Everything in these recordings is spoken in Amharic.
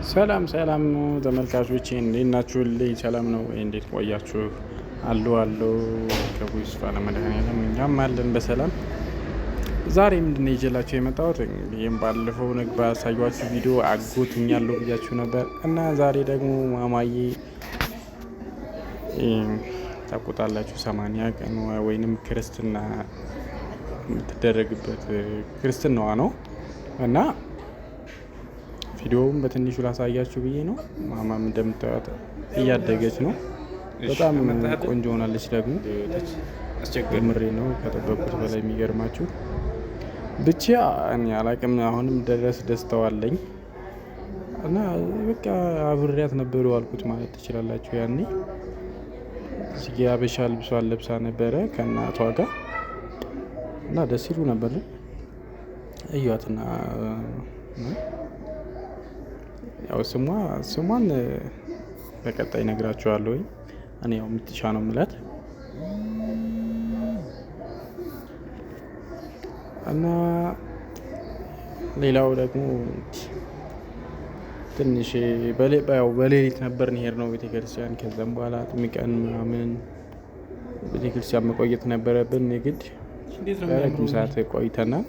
ሰላም ሰላም ተመልካቾቼ እንዴት ናችሁልኝ? ሰላም ነው ወይ? እንዴት ቆያችሁ? አሉ ከቡይስ ባለመድኃኒዓለም እኛም አለን በሰላም። ዛሬ ምንድን ነው ይዤላችሁ የመጣሁት? ይህም ባለፈው ነግባ ያሳዩችሁ ቪዲዮ አጎቱኛለሁ ብያችሁ ነበር እና ዛሬ ደግሞ ማማዬ ታውቁታላችሁ 80 ቀን ወይንም ክርስትና የምትደረግበት ክርስትናዋ ነው እና ቪዲዮውን በትንሹ ላሳያችሁ ብዬ ነው። ማማም እንደምታዩት እያደገች ነው። በጣም ቆንጆ ሆናለች። ደግሞ ምሬ ነው ከጠበቁት በላይ የሚገርማችሁ። ብቻ እኔ አላቅም አሁንም ድረስ ደስተዋለኝ እና በቃ አብሬያት ነበሩ አልኩት ማለት ትችላላችሁ። ያኔ የሀበሻ ልብሷን ለብሳ ነበረ ከእናቷ ጋር እና ደስ ይሉ ነበር። እዩዋትና ያው ስሟን በቀጣይ ነግራችኋለሁ። እኔ ያው ምትሻ ነው የምላት እና ሌላው ደግሞ ትንሽ በሌሊት ነበር እንሄድ ነው ቤተክርስቲያን። ከዛም በኋላ ጥምቀን ምናምን ቤተክርስቲያን መቆየት ነበረብን የግድ ረጅም ሰዓት ቆይተናል።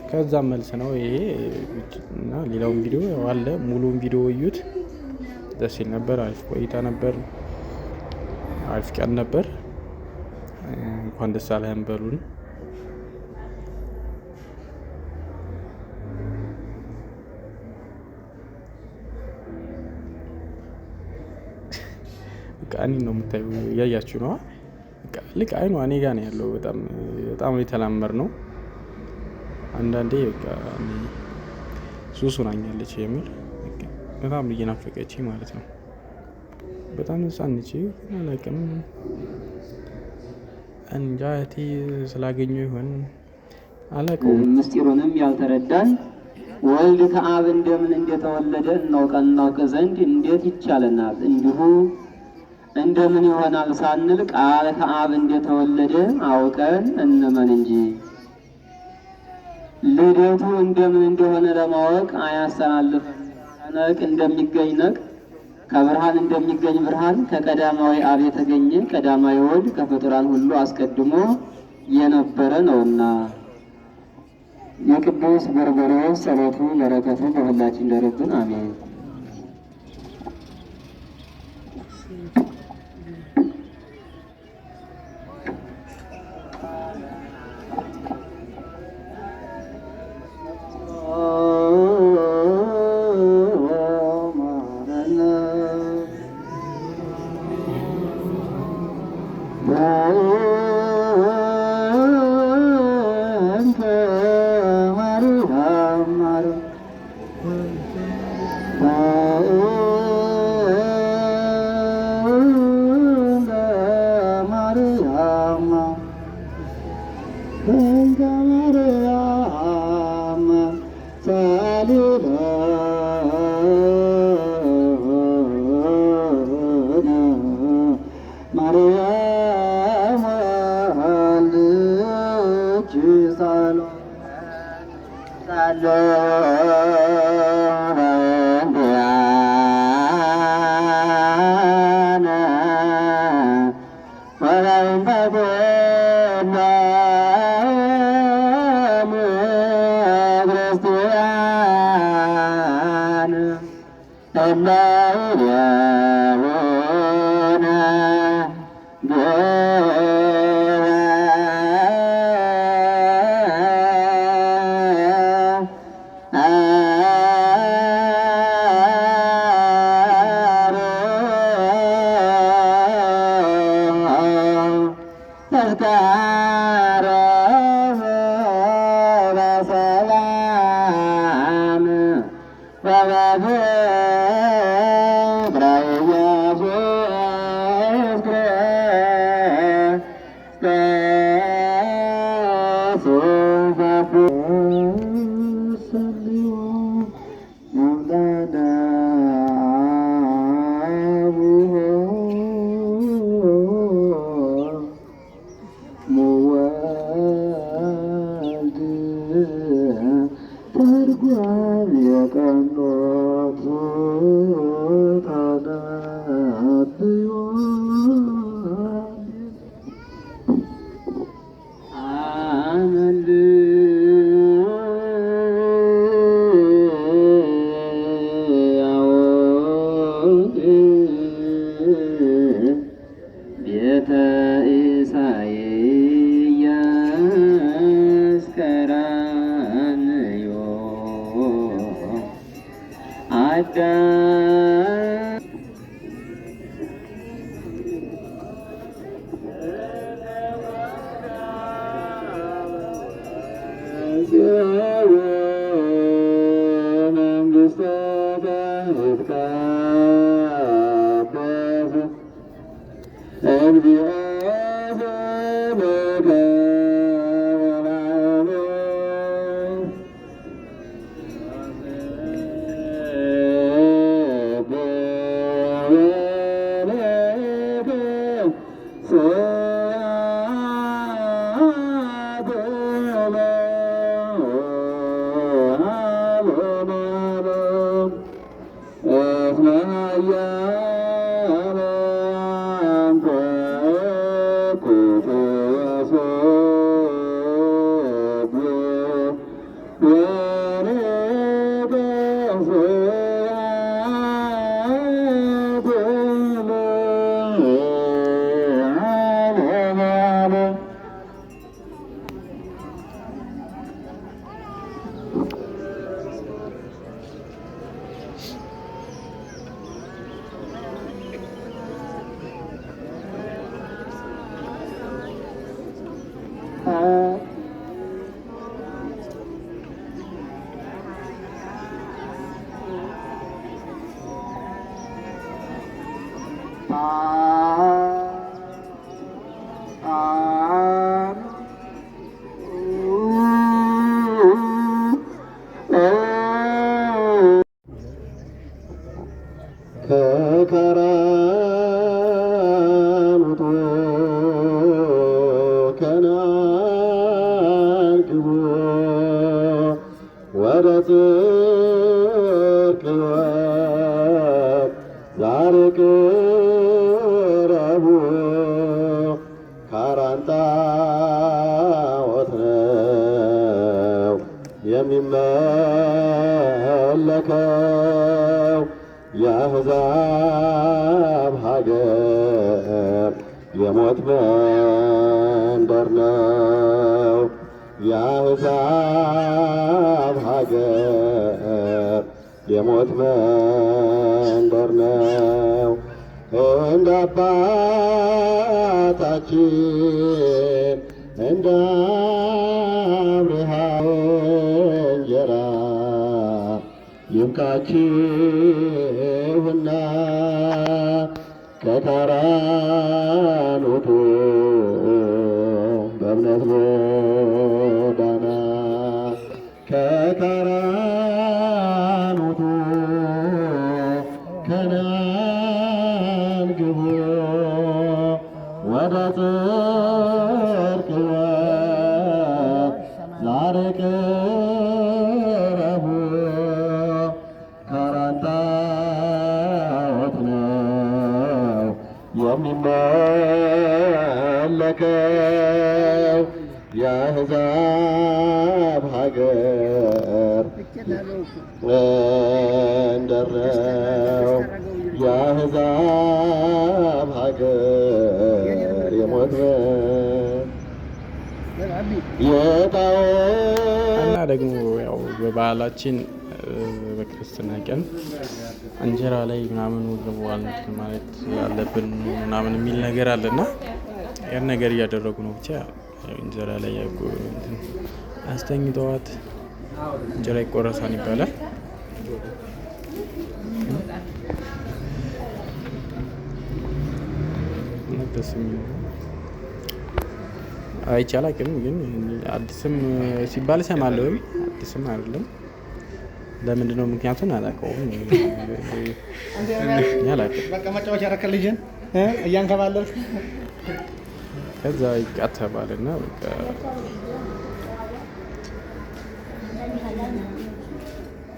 ከዛም መልስ ነው ይሄ እና ሌላውን ቪዲዮ አለ። ሙሉውን ቪዲዮ እዩት። ደስ ይል ነበር። አሪፍ ቆይታ ነበር። አሪፍ ቀን ነበር። እንኳን ደስ አለህን በሉን። በቃ እኔ ነው የምታዩ እያያችሁ ነው። ልክ አይኗ እኔ ጋር ነው ያለው። በጣም የተላመር ነው። አንዳንዴ በቃ ሱስ ሆናኛለች የሚል በጣም እየናፈቀች ማለት ነው። በጣም ህጻንች አላውቅም እንጃ እህቴ ስላገኘሁ ይሆን አላውቀውም። ምስጢሩንም ያልተረዳን ወልድ ከአብ እንደምን እንደተወለደ እናውቅ ዘንድ እንዴት ይቻለናል? እንዲሁ እንደምን ይሆናል ሳንል ቃል ከአብ እንደተወለደ አውቀን እንመን እንጂ ልደቱ እንደምን እንደሆነ ለማወቅ አያሰናልፍ። ከነቅ እንደሚገኝ ነቅ፣ ከብርሃን እንደሚገኝ ብርሃን፣ ከቀዳማዊ አብ የተገኘ ቀዳማዊ ወልድ ከፍጡራን ሁሉ አስቀድሞ የነበረ ነውና። የቅዱስ ጎርጎርዮስ ጸሎቱ በረከቱ በሁላችን ይደርብን፣ አሜን። ተርጓም የቀኖቱ የሚመለከው የአሕዛብ ሀገር የሞት መንደር ነው። የአሕዛብ ሀገር የሞት መንደር ነው። እንደ አባታችን እንደ አብርሃም እንጀራ ይብቃችሁና ከካራኖቱ በእምነት ጎዳና ከካራኖቱ ከነዓን ግቡ ወደ ጽድቅ ዛሬ ቅረቡ። ካራን ጣዖት ነው የሚመለከው የአሕዛብ ሀገር መንደር ነው። የአሕዛብ ሀገር የሞት እና ደግሞ ያው በባህላችን በክርስትና ቀን እንጀራ ላይ ምናምን ወገቧል ማለት ያለብን ምናምን የሚል ነገር አለና ያን ነገር እያደረጉ ነው። ብቻ እንጀራ ላይ አስተኝተዋት እንጀራ ይቆረሳል ይባላል። ደስ የሚል አይቻል አቅም ግን አዲስም ሲባል እሰማለሁ። አዲስም አይደለም። ለምንድን ነው ምክንያቱን አላውቀውም። በቃ መጫወቻ ያረከልጅን እያንከባለል ከዛ ይቃተባልና በቃ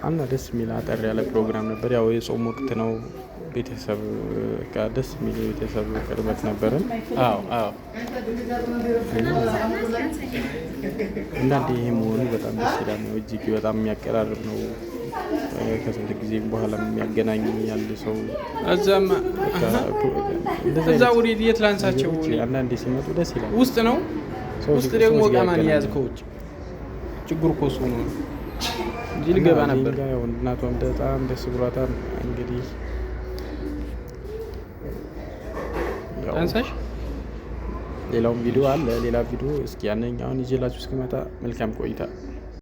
እና ደስ የሚል አጠር ያለ ፕሮግራም ነበር። ያው የጾም ወቅት ነው። ቤተሰብ በቃ ደስ የሚል የቤተሰብ ቅርበት ነበረን። አዎ እንዳንዴ ይሄ መሆኑ በጣም ደስ ይላል ነው። እጅግ በጣም የሚያቀራርብ ነው። ከስንት ጊዜ በኋላ የሚያገናኝ ያለ ሰው እዛ ወዴት የት ላንሳቸው? አንዳንዴ ሲመጡ ደስ ይላል። ውስጥ ነው ውስጥ ደግሞ ቀማን የያዝ ከውጭ ችግር እኮ እሱ ነው። እንጂ ልገባ ነበር። እናቷም በጣም ደስ ብሏታል። እንግዲህ አንሳሽ ሌላውም ቪዲዮ አለ። ሌላ ቪዲዮ እስኪ ያንኛውን ይዤላችሁ እስክመጣ መልካም ቆይታ